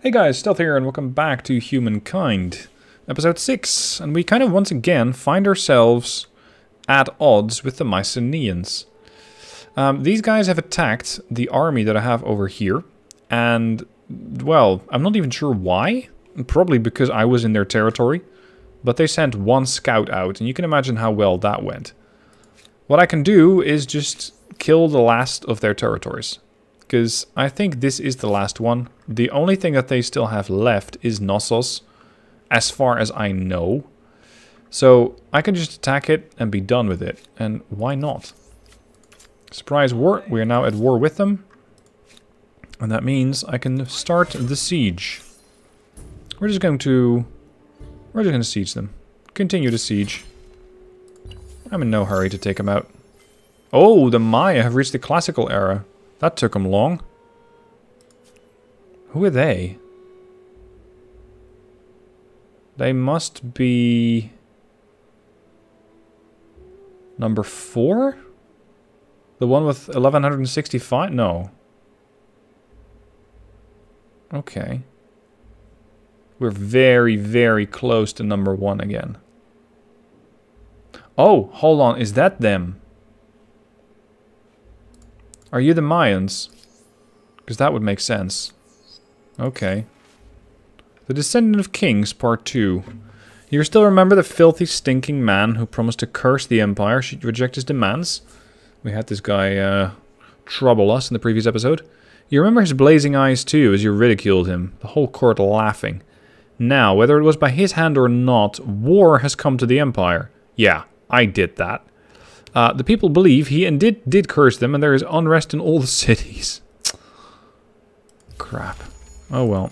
Hey guys, Stealth here and welcome back to Humankind, episode 6. And we kind of once again find ourselves at odds with the Mycenaeans. These guys have attacked the army that I have over here. And, well, I'm not even sure why. Probably because I was in their territory. But they sent one scout out, and you can imagine how well that went. What I can do is just kill the last of their territories. Because I think this is the last one. The only thing that they still have left is Knossos, as far as I know. So I can just attack it and be done with it. And why not? Surprise war. We are now at war with them. And that means I can start the siege. We're just going to siege them. Continue the siege. I'm in no hurry to take them out. Oh, the Maya have reached the classical era. That took them long. Who are they? They must be number 4? The one with 1165? No. Okay. We're very, very close to number 1 again. Oh, hold on. Is that them? Are you the Mayans? Because that would make sense. Okay. The Descendant of Kings, Part 2. You still remember the filthy, stinking man who promised to curse the Empire should you reject his demands? We had this guy trouble us in the previous episode. You remember his blazing eyes too as you ridiculed him, the whole court laughing. Now, whether it was by his hand or not, war has come to the Empire. Yeah, I did that. The people believe he did curse them, and there is unrest in all the cities. Crap. Oh well.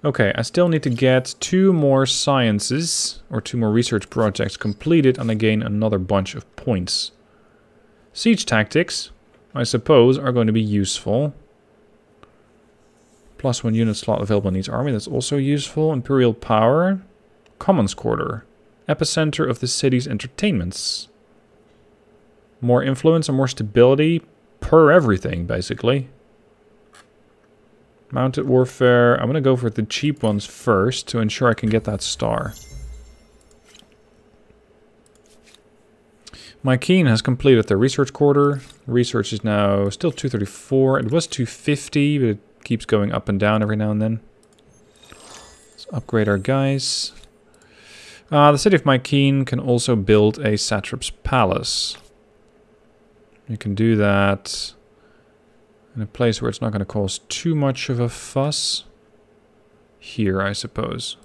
Okay, I still need to get 2 more sciences, or 2 more research projects completed, and I gain another bunch of points. Siege tactics, I suppose, are going to be useful. +1 unit slot available in each army, that's also useful. Imperial power. Commons quarter. Epicenter of the city's entertainments. More influence and more stability per everything, basically. Mounted warfare. I'm going to go for the cheap ones first to ensure I can get that star. My Keen has completed their research quarter. Research is now still 234. It was 250, but it keeps going up and down every now and then. Let's upgrade our guys. The city of My Keen can also build a satrap's palace. You can do that in a place where it's not going to cause too much of a fuss. Here, I suppose.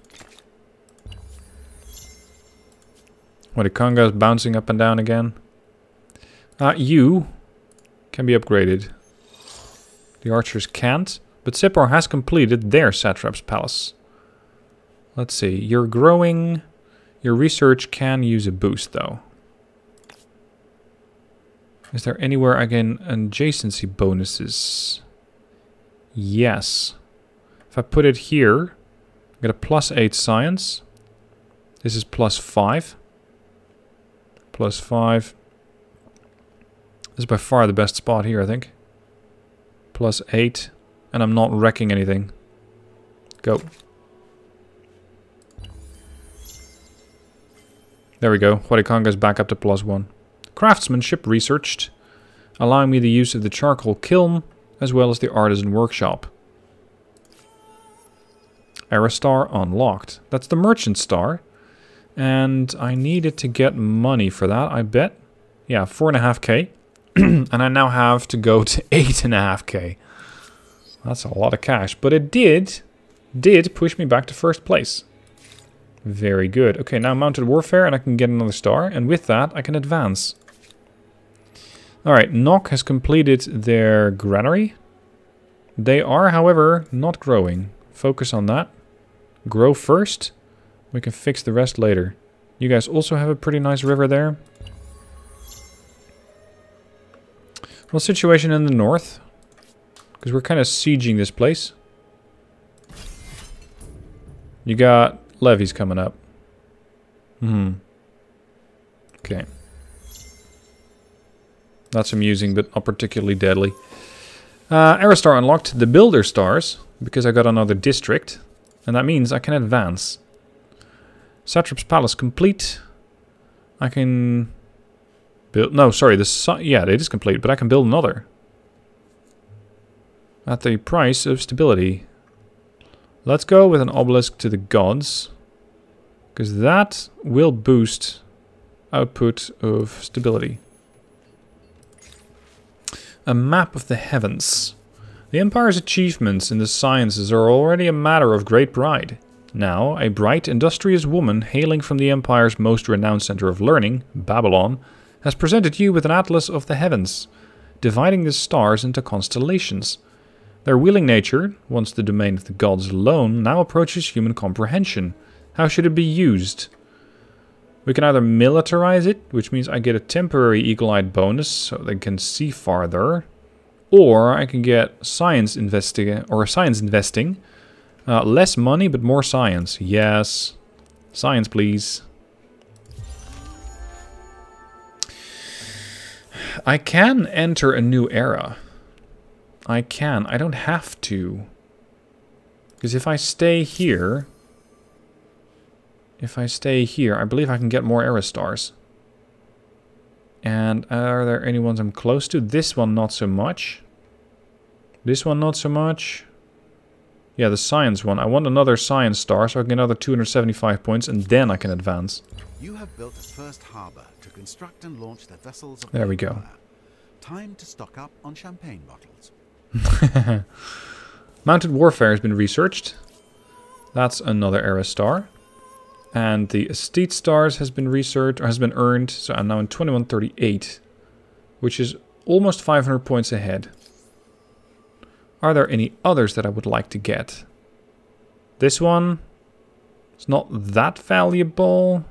What, the Conga's bouncing up and down again? You can be upgraded. The archers can't, but Sippar has completed their satrap's palace. Let's see, you're growing. Your research can use a boost, though. Is there anywhere I can adjacency bonuses? Yes. If I put it here, I get a +8 science. This is +5. +5. This is by far the best spot here, I think. +8. And I'm not wrecking anything. Go. There we go. Huarikanga's back up to +1. Craftsmanship researched, allowing me the use of the charcoal kiln as well as the artisan workshop. Era star unlocked. That's the merchant star. And I needed to get money for that, I bet. Yeah, 4.5k. And I now have to go to 8.5k. That's a lot of cash. But it did push me back to first place. Very good. Okay, now mounted warfare and I can get another star. And with that, I can advance. Alright, Nock has completed their granary. They are, however, not growing. Focus on that. Grow first. We can fix the rest later. You guys also have a pretty nice river there. Well, situation in the north. Because we're kind of sieging this place. You got levies coming up. Okay. That's amusing, but not particularly deadly. Era star unlocked. The builder stars. because I got another district. And that means I can advance. Satrap's Palace complete. I can build... No, sorry. Yeah, it is complete, but I can build another. At the price of stability. Let's go with an obelisk to the gods. Because that will boost output of stability. A map of the heavens. The Empire's achievements in the sciences are already a matter of great pride. Now, a bright, industrious woman hailing from the Empire's most renowned center of learning, Babylon, has presented you with an atlas of the heavens, dividing the stars into constellations. Their wheeling nature, once the domain of the gods alone, now approaches human comprehension. How should it be used? We can either militarize it, which means I get a temporary eagle-eyed bonus so they can see farther, or I can get science investing, less money but more science. Yes, science, please. I can enter a new era. I can. I don't have to. Because if I stay here... I believe I can get more era stars. And are there any ones I'm close to? This one not so much. This one not so much. Yeah, the science one. I want another science star so I can get another 275 points and then I can advance. You have built a first harbor to construct and launch the vessels of there we go. Time to stock up on champagne bottles. Mounted warfare has been researched. That's another era star. And the Estate Stars has been researched, or has been earned, so I'm now in 2138, which is almost 500 points ahead. Are there any others that I would like to get? This one is not that valuable.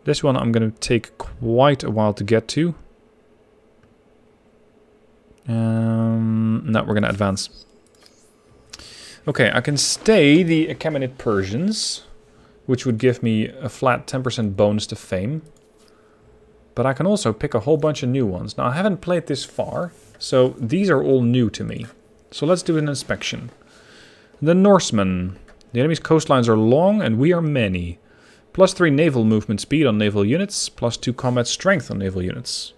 This one I'm going to take quite a while to get to. No, we're going to advance. Okay, I can stay the Achaemenid Persians, which would give me a flat 10% bonus to fame. But I can also pick a whole bunch of new ones. Now, I haven't played this far, so these are all new to me. So let's do an inspection. The Norsemen. The enemy's coastlines are long and we are many. +3 naval movement speed on naval units, +2 combat strength on naval units.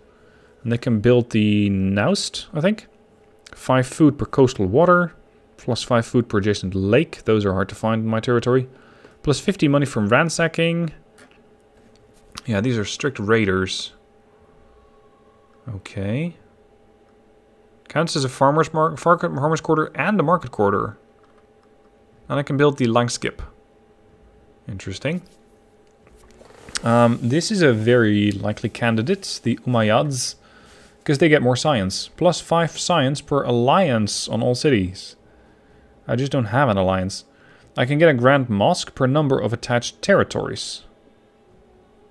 And they can build the Naust, I think. 5 food per coastal water, +5 food per adjacent lake. Those are hard to find in my territory. +50 money from ransacking. Yeah, these are strict raiders. Okay. Counts as a farmer's quarter and a market quarter. And I can build the Langskip. Interesting. This is a very likely candidate, the Umayyads, because they get more science. +5 science per alliance on all cities. I just don't have an alliance. I can get a Grand Mosque per number of attached territories.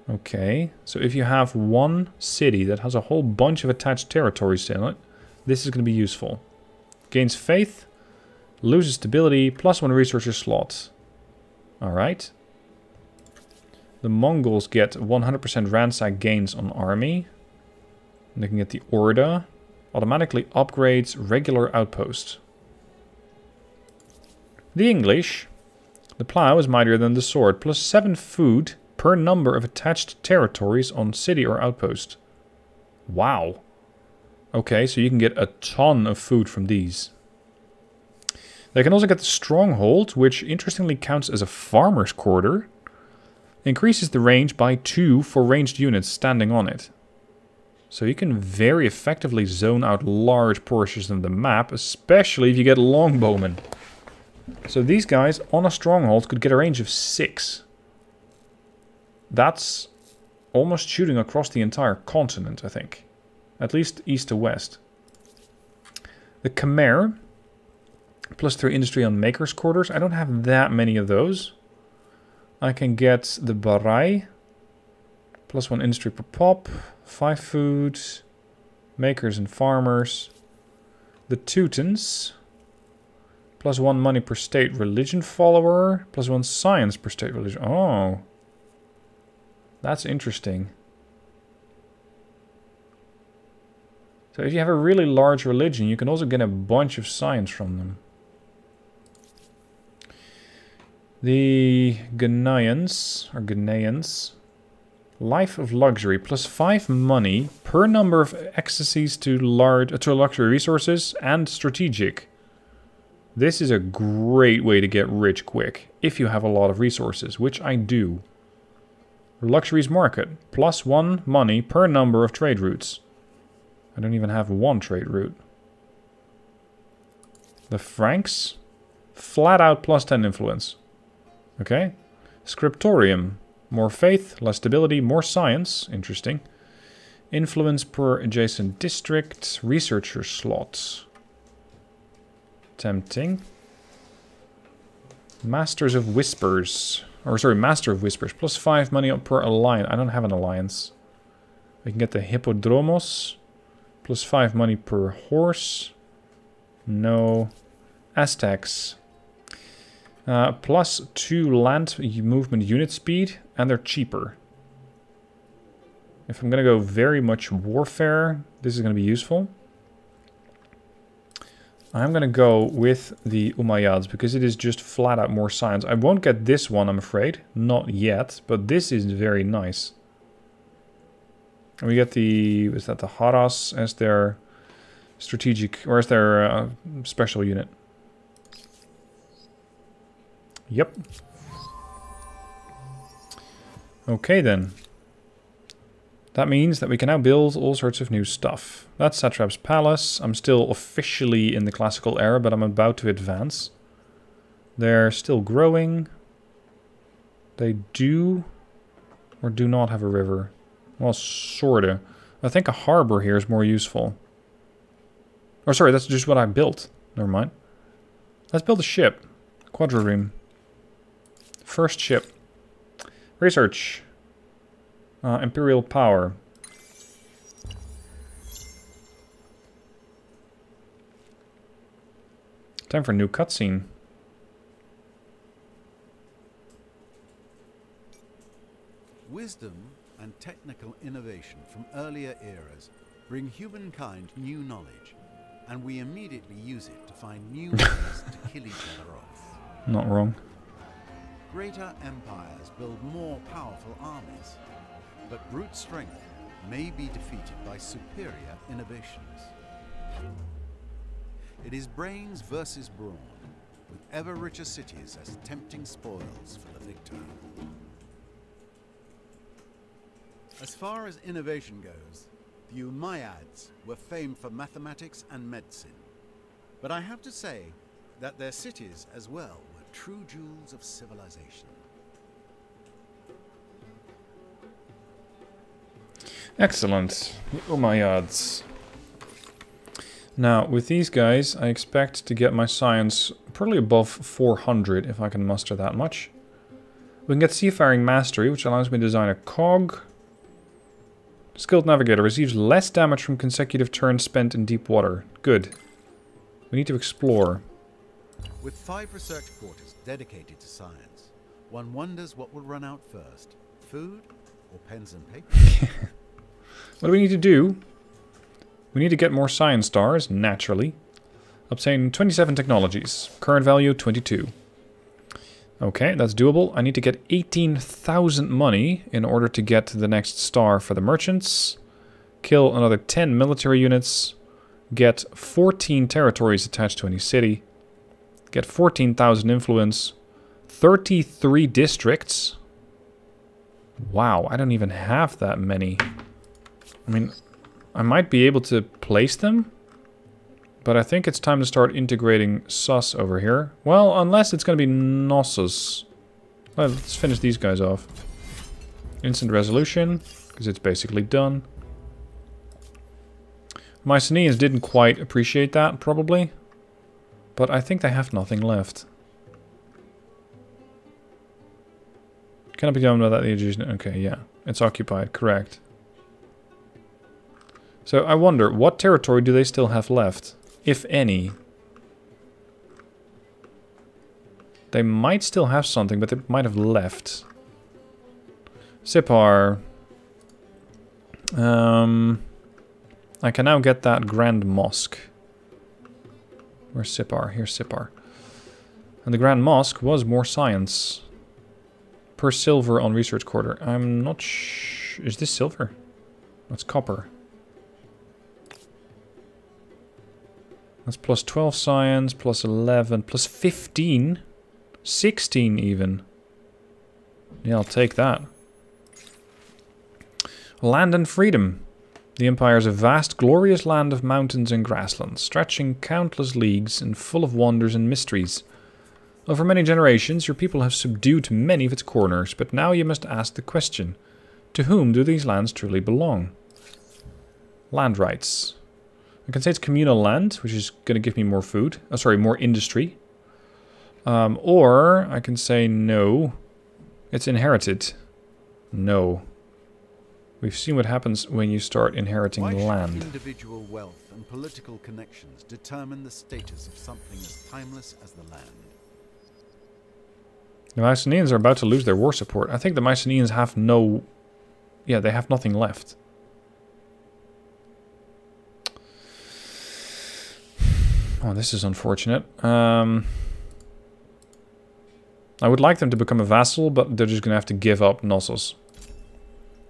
Okay, so if you have one city that has a whole bunch of attached territories in it, this is going to be useful. Gains faith, loses stability, +1 researcher slot. Alright. The Mongols get 100% ransack gains on army. And they can get the Orda. Automatically upgrades regular outpost. The English. The plow is mightier than the sword. +7 food per number of attached territories on city or outpost. Wow. Okay, so you can get a ton of food from these. They can also get the stronghold, which interestingly counts as a farmer's quarter. Increases the range by 2 for ranged units standing on it. So you can very effectively zone out large portions of the map, especially if you get longbowmen. So these guys on a stronghold could get a range of 6. That's almost shooting across the entire continent, I think. At least east to west. The Khmer. +3 industry on maker's quarters. I don't have that many of those. I can get the Barai. +1 industry per pop. 5 food. Makers and farmers. The Teutons. +1 money per state religion follower. +1 science per state religion. Oh. That's interesting. So if you have a really large religion, you can also get a bunch of science from them. The Ghanaians, life of luxury, plus 5 money per number of accesses to luxury resources and strategic. This is a great way to get rich quick, if you have a lot of resources, which I do. Luxuries market, plus 1 money per number of trade routes. I don't even have 1 trade route. The Franks, flat out plus 10 influence. Okay. Scriptorium, more faith, less stability, more science, interesting. Influence per adjacent district, researcher slots. Tempting. Masters of Whispers. Or sorry, Master of Whispers. Plus 5 money up per alliance. I don't have an alliance. We can get the Hippodromos. Plus 5 money per horse. No. Aztecs. Plus 2 land movement unit speed. And they're cheaper. If I'm going to go very much warfare, this is going to be useful. I'm going to go with the Umayyads because it is just flat out more science. I won't get this one, I'm afraid. Not yet, but this is very nice. And we get the, is that the Haras as their strategic, or as their special unit. Yep. Okay then. That means that we can now build all sorts of new stuff. That's Satrap's Palace. I'm still officially in the classical era, but I'm about to advance. They're still growing. They do or do not have a river. Well, sorta. I think a harbor here is more useful. Or sorry, that's just what I built. Never mind. Let's build a ship. Quadrireme. First ship. Research. Imperial power. Time for a new cutscene. Wisdom and technical innovation from earlier eras bring humankind new knowledge, and we immediately use it to find new ways to kill each other off. Not wrong. Greater empires build more powerful armies, but brute strength may be defeated by superior innovations. It is brains versus brawn, with ever richer cities as tempting spoils for the victor. As far as innovation goes, the Umayyads were famed for mathematics and medicine. But I have to say that their cities as well were true jewels of civilization. Excellent. The Umayyads. Now, with these guys, I expect to get my science probably above 400, if I can muster that much. We can get Seafaring Mastery, which allows me to design a cog. Skilled Navigator receives less damage from consecutive turns spent in deep water. Good. We need to explore. With 5 research quarters dedicated to science, one wonders what will run out first, food or pens and paper? What do we need to do? We need to get more science stars, naturally. Obtain 27 technologies. Current value, 22. Okay, that's doable. I need to get 18,000 money in order to get to the next star for the merchants. Kill another 10 military units. Get 14 territories attached to any city. Get 14,000 influence. 33 districts. Wow, I don't even have that many. I mean, I might be able to place them, but I think it's time to start integrating sus over here. Well, unless it's going to be Knossos. Well, let's finish these guys off. Instant resolution, because it's basically done. Mycenaeans didn't quite appreciate that, probably. But I think they have nothing left. Cannot be done without the adjacent. Okay, yeah. It's occupied, correct. So I wonder, what territory do they still have left? If any. They might still have something, but they might have left. Sipar. I can now get that Grand Mosque. Where's Sipar? Here's Sipar. And the Grand Mosque was more science. Per silver on research quarter. I'm not is this silver? That's copper. That's plus 12 science, plus 11, plus 15. 16 even. Yeah, I'll take that. Land and freedom. The Empire is a vast, glorious land of mountains and grasslands, stretching countless leagues and full of wonders and mysteries. Over many generations, your people have subdued many of its corners, but now you must ask the question, to whom do these lands truly belong? Land rights. I can say it's communal land, which is going to give me more food. Oh, sorry, more industry. Or I can say no, it's inherited. No. We've seen what happens when you start inheriting land. Why should individual wealth and political connections determine the status of something as timeless as the land? The Mycenaeans are about to lose their war support. I think the Mycenaeans have no... Yeah, they have nothing left. Oh, this is unfortunate. I would like them to become a vassal, but they're just going to have to give up Knossos.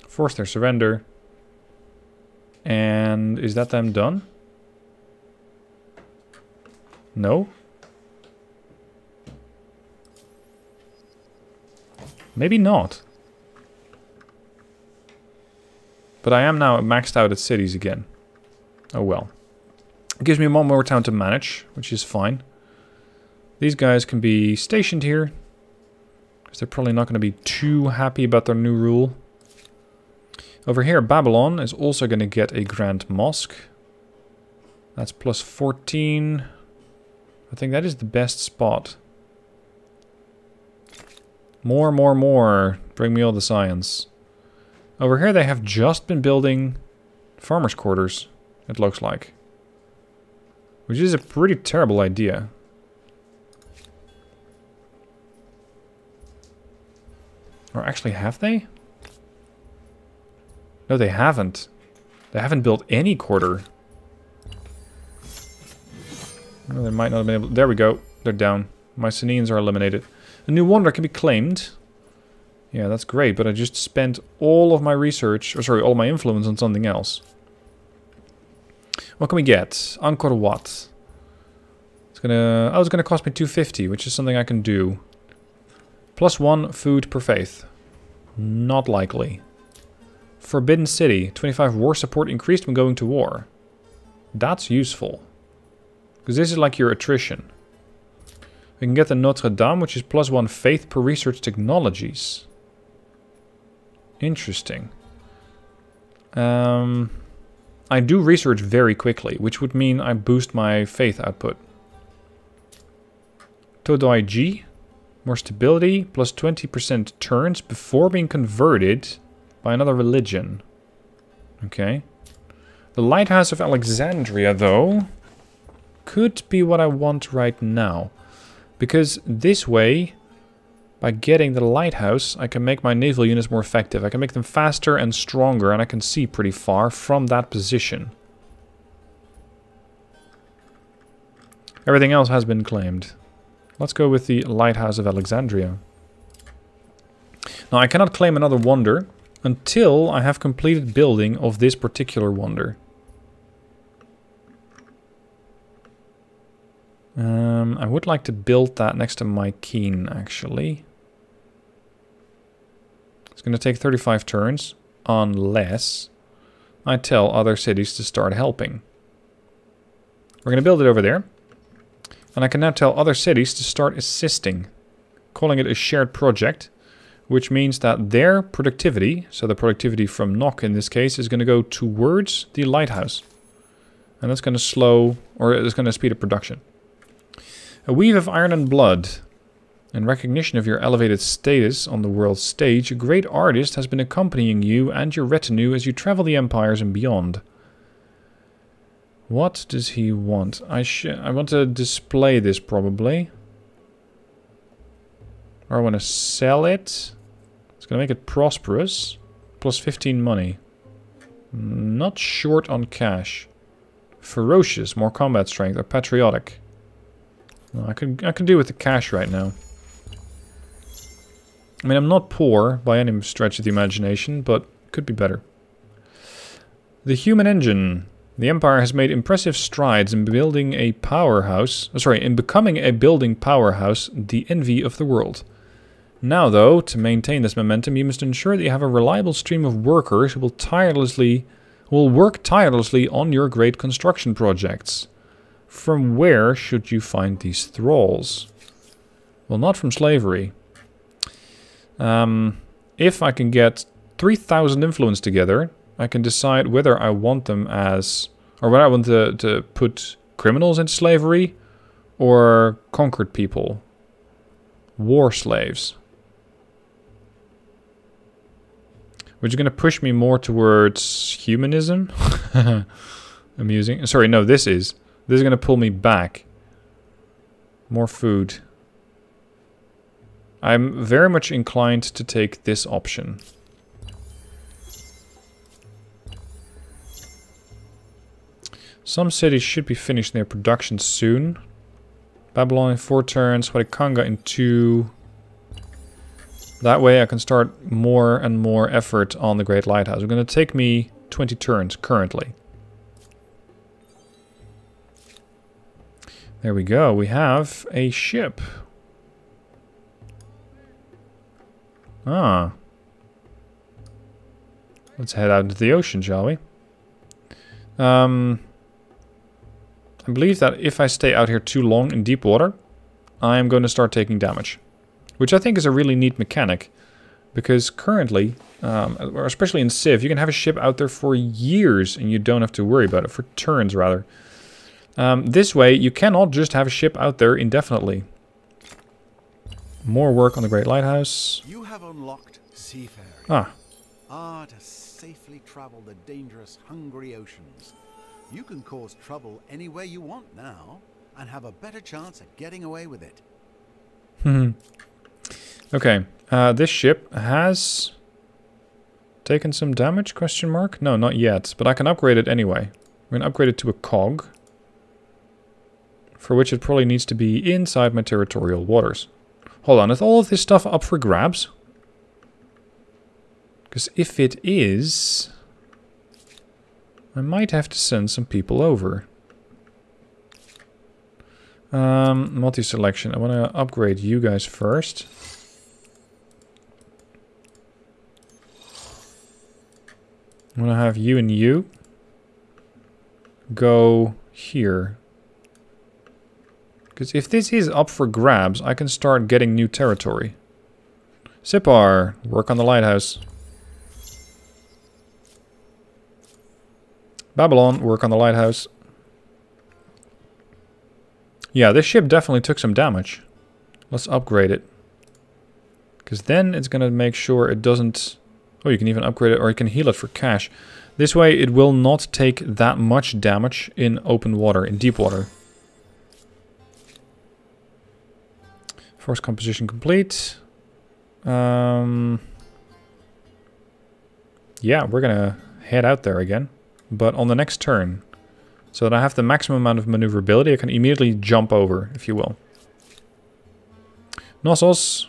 Force their surrender. And is that them done? No? Maybe not. But I am now maxed out at cities again. Oh well. It gives me one more town to manage, which is fine. These guys can be stationed here, because they're probably not going to be too happy about their new rule. Over here, Babylon is also going to get a Grand Mosque. That's plus 14. I think that is the best spot. More, more, more. Bring me all the science. Over here they have just been building farmers' quarters, it looks like. Which is a pretty terrible idea. Or actually, have they? No, they haven't. They haven't built any quarter. Well, they might not have been able... There we go. They're down. Mycenaeans are eliminated. A new wonder can be claimed. Yeah, that's great, but I just spent all of my research... Or sorry, all my influence on something else. What can we get? Angkor Wat. It's gonna... Oh, it's gonna cost me 250, which is something I can do. +1 food per faith. Not likely. Forbidden City. 25 war support increased when going to war. That's useful. Because this is like your attrition. We can get the Notre Dame, which is +1 faith per research technologies. Interesting. I do research very quickly, which would mean I boost my faith output. Todoi G. More stability, plus 20% turns before being converted by another religion. Okay. The Lighthouse of Alexandria, though, could be what I want right now. Because this way, by getting the lighthouse, I can make my naval units more effective. I can make them faster and stronger, and I can see pretty far from that position. Everything else has been claimed. Let's go with the Lighthouse of Alexandria. Now, I cannot claim another wonder until I have completed building of this particular wonder. I would like to build that next to my Keen, actually. It's going to take 35 turns, unless I tell other cities to start helping. We're going to build it over there. And I can now tell other cities to start assisting, calling it a shared project, which means that their productivity, so the productivity from Nock in this case, is going to go towards the lighthouse. And that's going to slow, or it's going to speed up production. A weave of iron and blood. In recognition of your elevated status on the world stage, a great artist has been accompanying you and your retinue as you travel the empires and beyond. What does he want? I want to display this probably. Or I want to sell it. It's going to make it prosperous. Plus 15 money. Not short on cash. Ferocious, more combat strength, or patriotic. Well, I can do with the cash right now. I mean, I'm not poor by any stretch of the imagination, but could be better. The human engine. The Empire has made impressive strides in building a powerhouse. In becoming a building powerhouse, the envy of the world. Now, though, to maintain this momentum, you must ensure that you have a reliable stream of workers who will work tirelessly on your great construction projects. From where should you find these thralls? Well, not from slavery. If I can get 3,000 influence together, I can decide whether I want them as... or whether I want to put criminals into slavery or conquered people. War slaves. Which is going to push me more towards humanism. Amusing. Sorry, no, this is going to pull me back. More food. I'm very much inclined to take this option. Some cities should be finishing their production soon. Babylon in 4 turns, Humankind in 2. That way I can start more and more effort on the Great Lighthouse. It's going to take me 20 turns currently. There we go. We have a ship. Ah. Let's head out into the ocean, shall we? I believe that if I stay out here too long in deep water, I am going to start taking damage. Which I think is a really neat mechanic. Because currently, or especially in Civ, you can have a ship out there for years and you don't have to worry about it. For turns, rather. This way, you cannot just have a ship out there indefinitely. More work on the Great Lighthouse. You have unlocked seafaring. To safely travel the dangerous, hungry oceans. You can cause trouble anywhere you want now, and have a better chance at getting away with it. Okay, this ship has taken some damage, question mark? No, not yet, but I can upgrade it anyway. I'm going to upgrade it to a cog, for which it probably needs to be inside my territorial waters. Hold on, is all of this stuff up for grabs? Because if it is, I might have to send some people over. Multi-selection. I want to upgrade you guys first. I'm going to have you and you go here. Because if this is up for grabs, I can start getting new territory. Sipar, work on the lighthouse. Babylon, work on the lighthouse. Yeah, this ship definitely took some damage. Let's upgrade it. Because then it's going to make sure it doesn't... Oh, you can even upgrade it, or you can heal it for cash. This way it will not take that much damage in open water, in deep water. Force composition complete. Yeah, we're going to head out there again. But on the next turn. So that I have the maximum amount of maneuverability, I can immediately jump over, if you will. Knossos.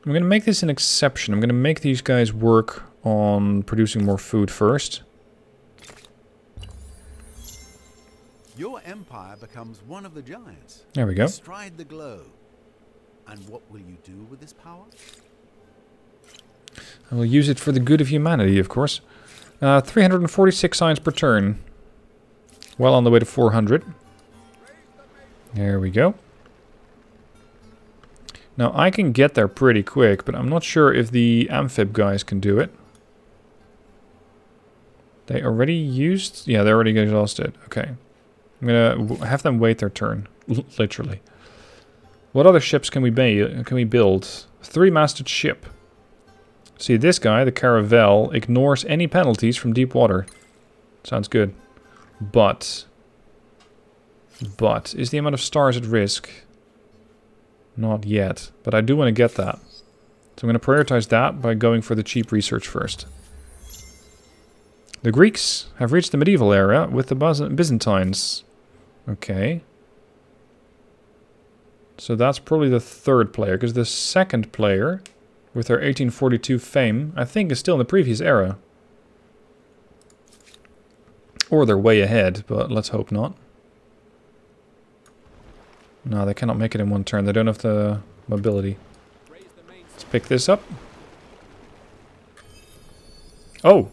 I'm going to make this an exception. I'm going to make these guys work on producing more food first. Your empire becomes one of the giants. There we go. Stride the globe. And what will you do with this power? I will use it for the good of humanity, of course. 346 science per turn. Well on the way to 400. There we go. Now I can get there pretty quick, but I'm not sure if the amphib guys can do it. They already used... Yeah, they already exhausted. Okay. I'm gonna have them wait their turn. Literally. What other ships can we build? 3-masted ship. See, this guy, the Caravel, ignores any penalties from deep water. Sounds good. But, is the amount of stars at risk? Not yet, but I do want to get that. So I'm going to prioritize that by going for the cheap research first. The Greeks have reached the medieval era with the Byzantines. Okay. So that's probably the third player, because the second player, with their 1842 fame, I think is still in the previous era. Or they're way ahead, but let's hope not. No, they cannot make it in one turn. They don't have the mobility. Let's pick this up. Oh!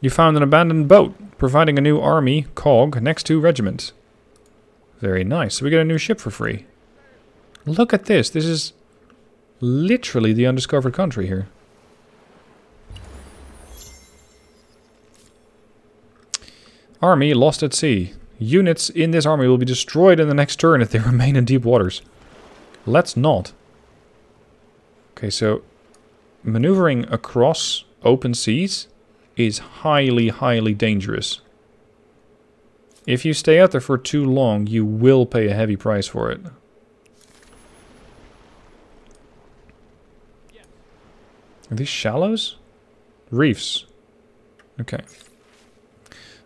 You found an abandoned boat, providing a new army, cog, next to regiment. Very nice. So we get a new ship for free. Look at this. This is literally the undiscovered country here. Army lost at sea. Units in this army will be destroyed in the next turn if they remain in deep waters. Let's not. Okay, so maneuvering across open seas is highly, highly dangerous. If you stay out there for too long, you will pay a heavy price for it. Are these shallows? Reefs. Okay.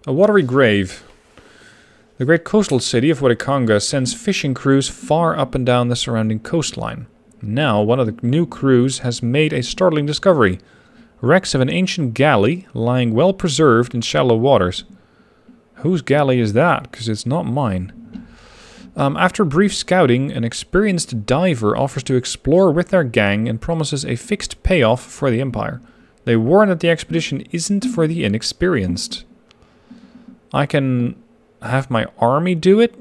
A watery grave. The great coastal city of Waikanga sends fishing crews far up and down the surrounding coastline. Now, one of the new crews has made a startling discovery. Wrecks of an ancient galley lying well preserved in shallow waters. Whose galley is that? Because it's not mine. After brief scouting, an experienced diver offers to explore with their gang and promises a fixed payoff for the Empire. They warn that the expedition isn't for the inexperienced. I can have my army do it?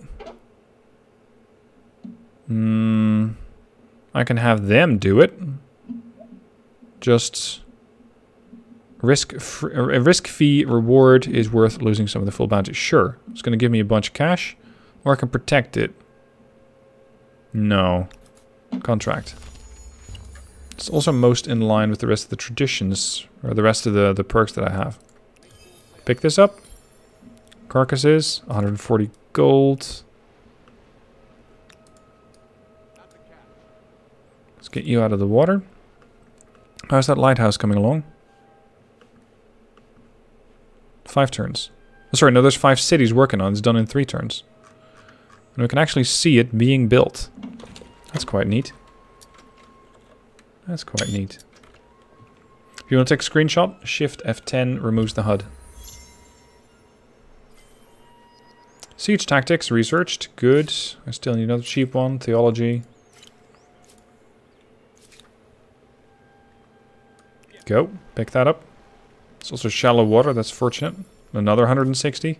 I can have them do it. Just a risk fee reward is worth losing some of the full bounty. Sure. It's going to give me a bunch of cash. Or I can protect it. No. Contract. It's also most in line with the rest of the traditions. Or the rest of the perks that I have. Pick this up. Carcasses. 140 gold. Let's get you out of the water. How's that lighthouse coming along? 5 turns. Oh, sorry, no, there's 5 cities working on it. It's done in 3 turns. And we can actually see it being built. That's quite neat. That's quite neat. If you want to take a screenshot, Shift F10 removes the HUD. Siege tactics researched. Good. I still need another cheap one. Theology. Go. Pick that up. It's also shallow water. That's fortunate. Another 160.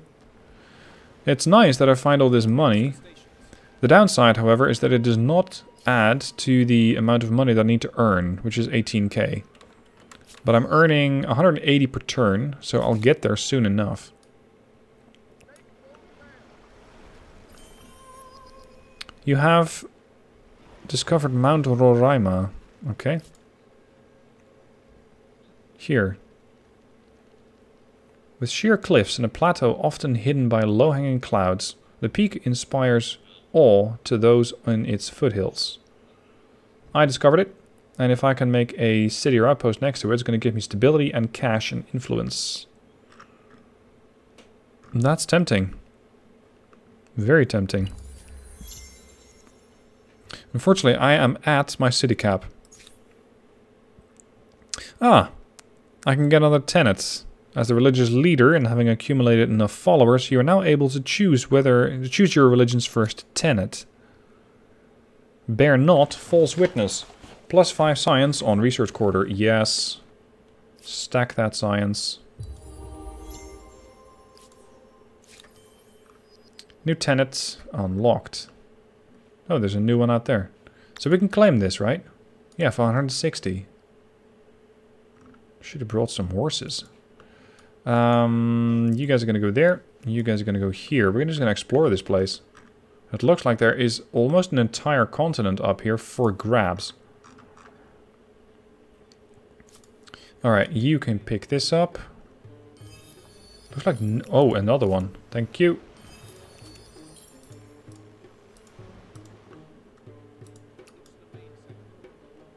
It's nice that I find all this money. The downside, however, is that it does not add to the amount of money that I need to earn, which is 18k. But I'm earning 180 per turn, so I'll get there soon enough. You have discovered Mount Roraima. Okay. Here. With sheer cliffs and a plateau often hidden by low-hanging clouds, the peak inspires awe to those in its foothills. I discovered it, and if I can make a city or outpost next to it, it's going to give me stability and cash and influence. That's tempting. Very tempting. Unfortunately, I am at my city cap. Ah, I can get another tenet. As the religious leader and having accumulated enough followers, you are now able to choose your religion's first tenet. Bear not false witness. +5 science on research quarter. Yes. Stack that science. New tenet unlocked. Oh, there's a new one out there. So we can claim this, right? Yeah, for 160. Should have brought some horses. You guys are going to go there. You guys are going to go here. We're just going to explore this place. It looks like there is almost an entire continent up here for grabs. Alright, you can pick this up. Looks like... oh, another one. Thank you.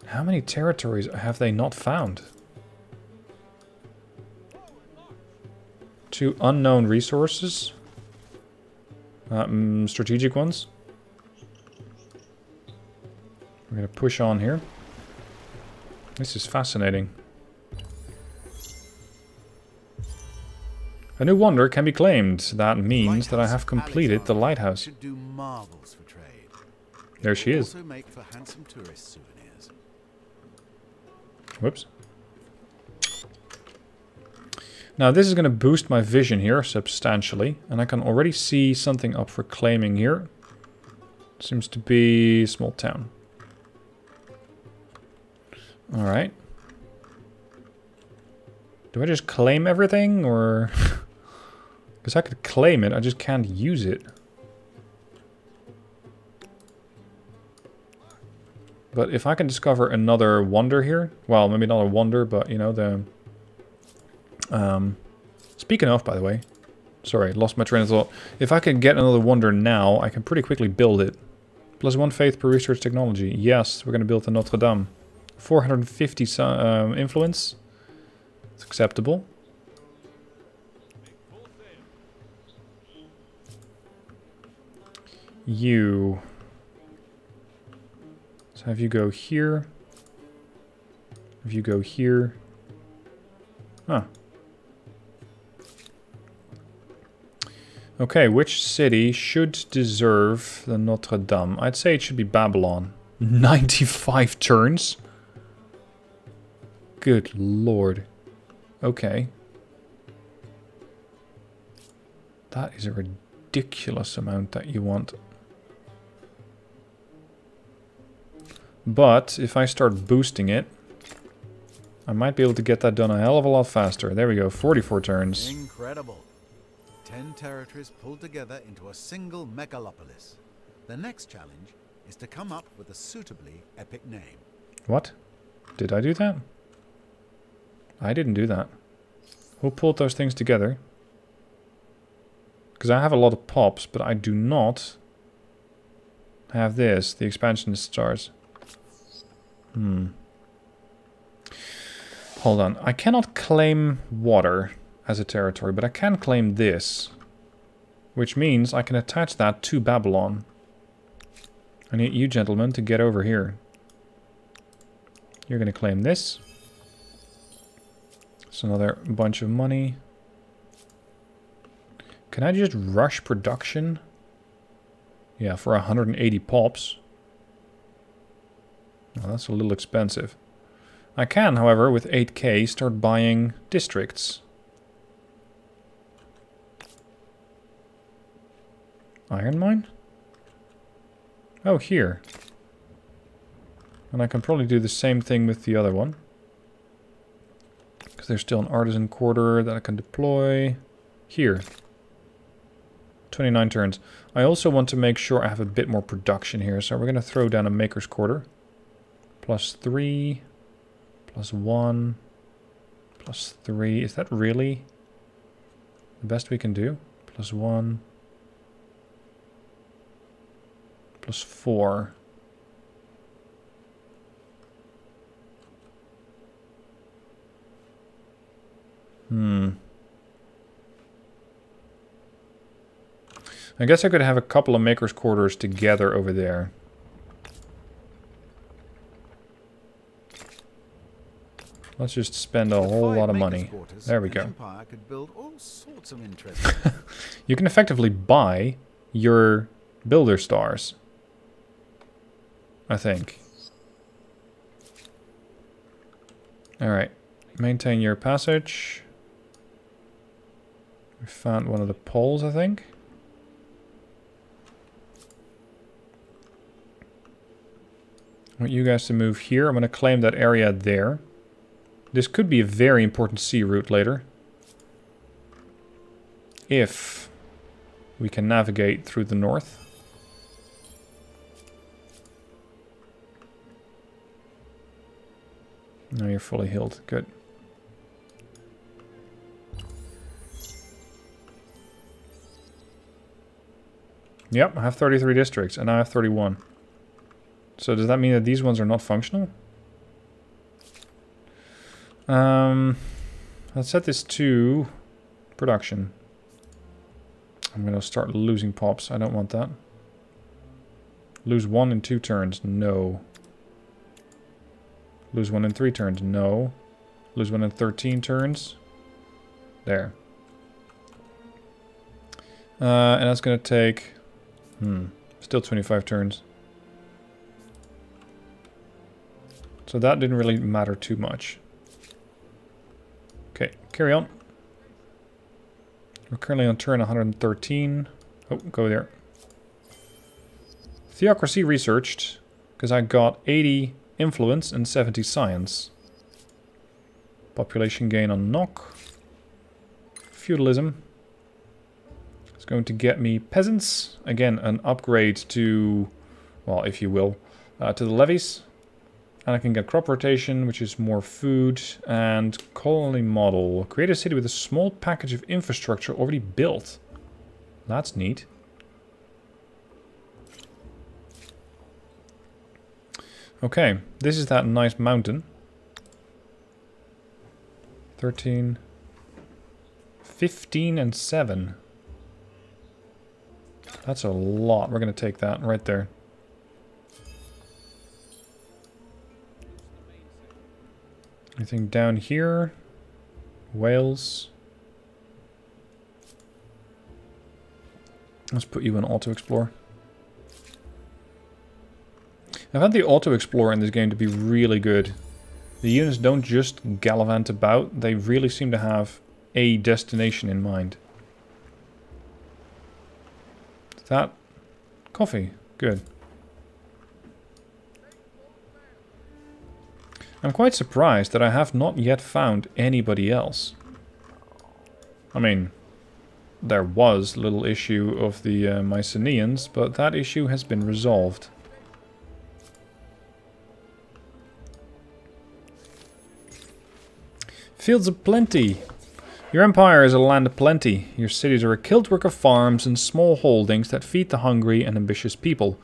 How many territories have they not found? 2 unknown resources. Strategic ones. We're going to push on here. This is fascinating. A new wonder can be claimed. That means that I have completed the lighthouse. Should do marvels for trade. There she is. Also make for handsome tourist souvenirs. Whoops. Now this is going to boost my vision here substantially. And I can already see something up for claiming here. Seems to be a small town. Alright. Do I just claim everything, or... Because I could claim it, I just can't use it. But if I can discover another wonder here... Well, maybe not a wonder, but, you know, the... Speaking of, by the way... Sorry, lost my train of thought. If I can get another wonder now, I can pretty quickly build it. +1 faith per research technology. Yes, we're going to build the Notre Dame. 450 influence. It's acceptable. You. So have you go here. Have you go here. Huh. Okay, which city should deserve the Notre Dame? I'd say it should be Babylon. 95 turns? Good lord. Okay. That is a ridiculous amount that you want. But if I start boosting it, I might be able to get that done a hell of a lot faster. There we go, 44 turns. Incredible. 10 territories pulled together into a single megalopolis. The next challenge is to come up with a suitably epic name. What? Did I do that? I didn't do that. Who pulled those things together? Because I have a lot of pops, but I do not have this, the expansionist stars. Hold on. I cannot claim water as a territory, but I can claim this. Which means I can attach that to Babylon. I need you gentlemen to get over here. You're going to claim this. It's another bunch of money. Can I just rush production? Yeah, for 180 pops. Well, that's a little expensive. I can, however, with 8k start buying districts. Iron mine? Oh, here. And I can probably do the same thing with the other one. Because there's still an artisan quarter that I can deploy. Here. 29 turns. I also want to make sure I have a bit more production here. So we're going to throw down a maker's quarter. +3. +1. +3. Is that really the best we can do? +1. +4. I guess I could have a couple of maker's quarters together over there. Let's just spend a whole lot of money. There we go. Could build all sorts of interesting. You can effectively buy your builder stars, I think. Alright. Maintain your passage. We found one of the poles, I think. I want you guys to move here. I'm going to claim that area there. This could be a very important sea route later. If we can navigate through the north. Now you're fully healed. Good. Yep, I have 33 districts, and now I have 31. So does that mean that these ones are not functional? Let's set this to production. I'm going to start losing pops. I don't want that. Lose 1 in 2 turns. No. Lose 1 in 3 turns. No. Lose 1 in 13 turns. There. And that's going to take... still 25 turns. So that didn't really matter too much. Okay, carry on. We're currently on turn 113. Oh, go there. Theocracy researched, because I got 80 influence and 70 science. Population gain on knock. Feudalism. It's going to get me peasants. Again, an upgrade to, well, if you will, to the levies. And I can get crop rotation, which is more food. And colony model. Create a city with a small package of infrastructure already built. That's neat. Okay, this is that nice mountain. 13, 15 and 7. That's a lot. We're going to take that right there. Anything down here? Wales. Let's put you in Auto Explore. I've had the Auto Explorer in this game to be really good. The units don't just gallivant about, they really seem to have a destination in mind. Is that coffee? Good. I'm quite surprised that I have not yet found anybody else. I mean, there was a little issue of the Mycenaeans, but that issue has been resolved. Fields of plenty. Your empire is a land of plenty. Your cities are a kiltwork of farms and small holdings that feed the hungry and ambitious people,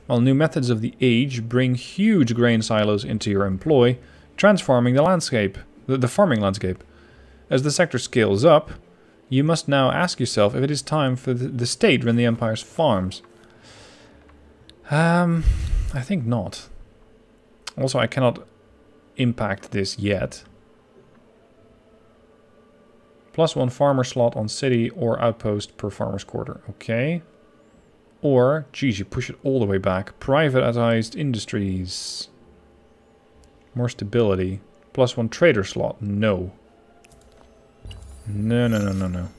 while new methods of the age bring huge grain silos into your employ, transforming the landscape, the farming landscape. As the sector scales up, you must now ask yourself if it is time for the state run the empire's farms. I think not. Also, I cannot impact this yet. +1 farmer slot on city or outpost per farmer's quarter. Okay. Or, geez, you push it all the way back. Privatized industries. More stability. +1 trader slot. No. No, no, no, no, no.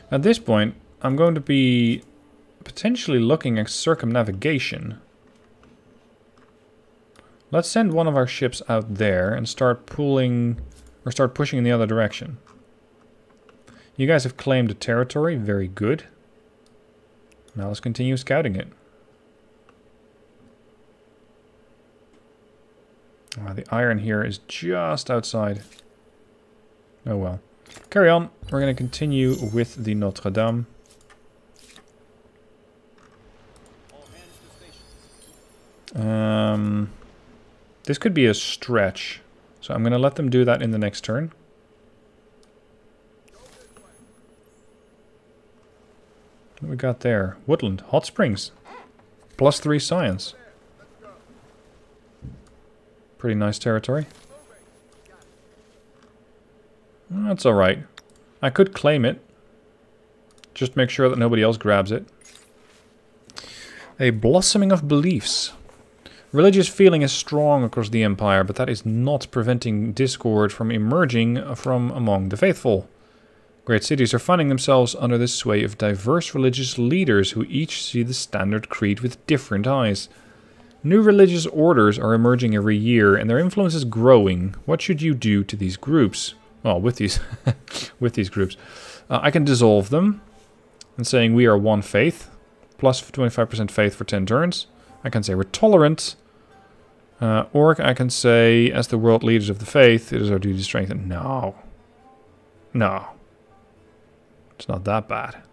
At this point, I'm going to be potentially looking at circumnavigation. Let's send one of our ships out there and start pulling, or start pushing in the other direction. You guys have claimed a territory, very good. Now let's continue scouting it. The iron here is just outside. Oh well. Carry on. We're going to continue with the Notre Dame. This could be a stretch, so I'm going to let them do that in the next turn. What we got there? Woodland, hot springs, +3 science. Pretty nice territory. That's all right. I could claim it. Just make sure that nobody else grabs it. A blossoming of beliefs. Religious feeling is strong across the empire, but that is not preventing discord from emerging from among the faithful. Great cities are finding themselves under the sway of diverse religious leaders who each see the standard creed with different eyes. New religious orders are emerging every year, and their influence is growing. What should you do to these groups? Well, with these with these groups. I can dissolve them, and saying we are one faith, plus 25% faith for 10 turns. I can say we're tolerant. Or I can say, as the world leaders of the faith, it is our duty to strengthen. No. No. It's not that bad.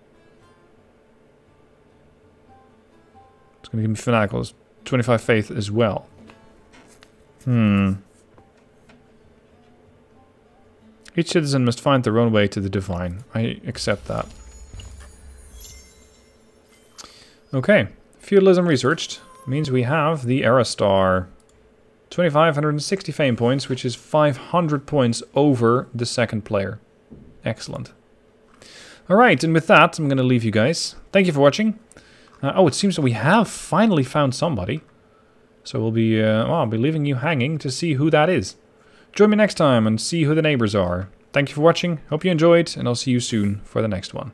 It's going to give me fanatical. 25 faith as well. Each citizen must find their own way to the divine. I accept that. Okay, feudalism researched means we have the Era Star. 2,560 fame points, which is 500 points over the second player. Excellent. Alright, and with that, I'm going to leave you guys. Thank you for watching. Oh, it seems that we have finally found somebody. So we'll be, I'll be leaving you hanging to see who that is. Join me next time and see who the neighbors are. Thank you for watching, hope you enjoyed, and I'll see you soon for the next one.